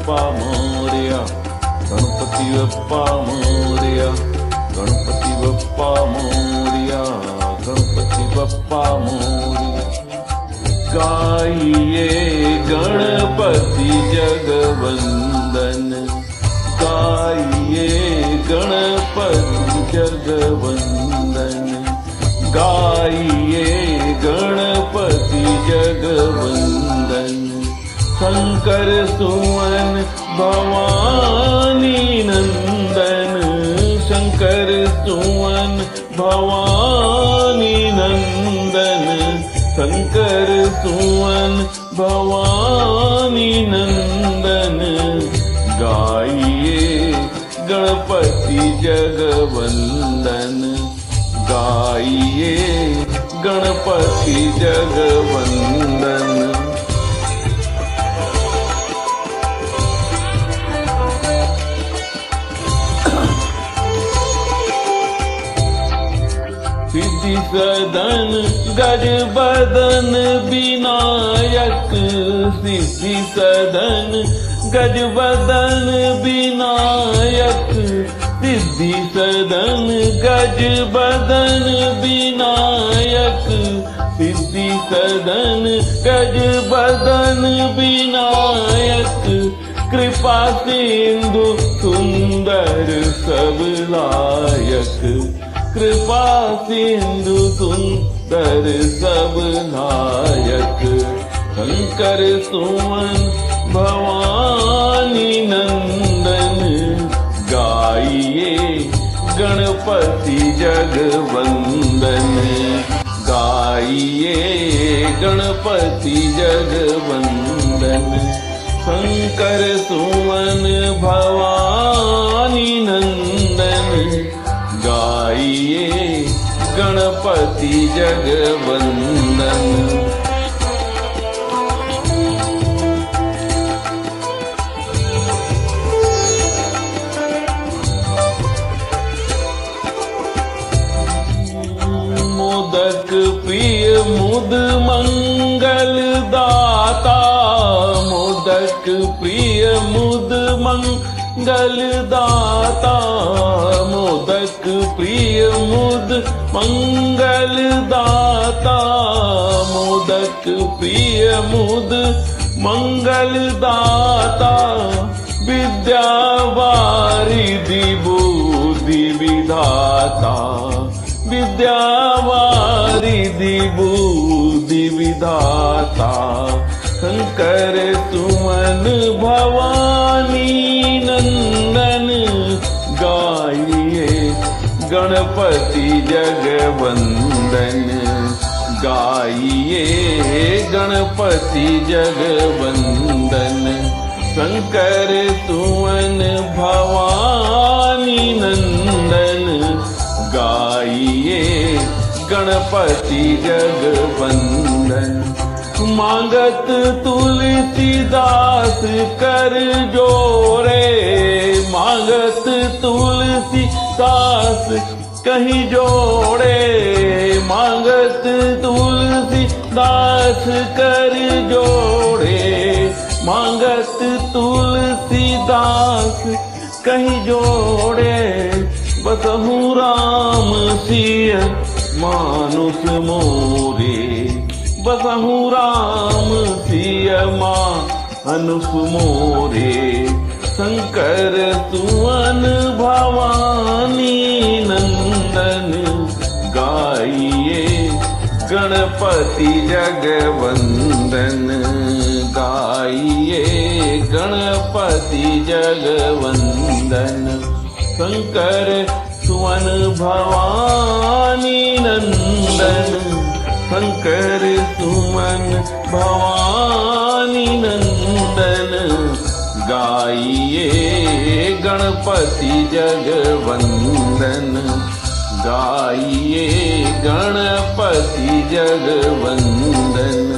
बप्पा मोरया, गणपति बप्पा मोरया, गणपति बप्पा मोरया, गणपति बप्पा मोरया। गाइए गणपति जगवंदन, गाइए गणपति जगवंदन, गाइए गणपति जगवंदन। शंकर सुवन भवानी नंदन, शंकर सुवन भवानी नंदन, शंकर सुवन भवानी नंदन। गाइए गणपति जगवंदन, गाइए गणपति जगवंदन। सिद्धि सदन गजबदन विनायक, सिद्धि सदन गजबदन विनायक, सिद्धि सदन गजबदन विनायक, सिद्धि सदन गजबदन विनायक। कृपा सिंधु सुंदर सब लायक, कृपा सिंधु सुंदर सब लायक। शंकर सुवन भवानी नंदन, गाइए गणपति जगवंदन, गाइए गणपति जगवंदन। शंकर सुवन भवानी नंदन, गाइए गणपति जगवंदन। मोदक प्रिय मुद मंगल दाता, मोदक प्रिय मुद मंगल दाता, मोदक प्रिय मुद मंगल दाता, मोदक प्रिय मुद मंगल दाता। विद्या वारिधि बुद्धि विधाता, विद्या वारिधि बुद्धि विधाता। शंकर सुवन भवानी नंदन, गाइए गणपति जगवंदन, गाइए गणपति जगवंदन। शंकर सुवन भवानी नंदन, गाइए गणपति जगवंदन। मांगत तुलसीदास कर जोरे, मांगत तुलसीदास कहीं जोड़े, मांगत तुलसीदास कर जोड़े, मांगत तुलसीदास कहीं जोड़े। बसहु राम सिय मानुष मोरे, बसहु राम सिय मानुष मोरे। शंकर सुवन भवानी नंदन, गाइए गणपति जगवंदन, गाइए गणपति जगवंदन। शंकर सुवन भवानी नंदन, शंकर सुवन भवानी नंदन। गाइए गणपति जगवंदन, गाइए गणपति जगवंदन,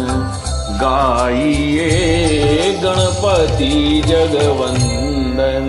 गाइए गणपति जगवंदन।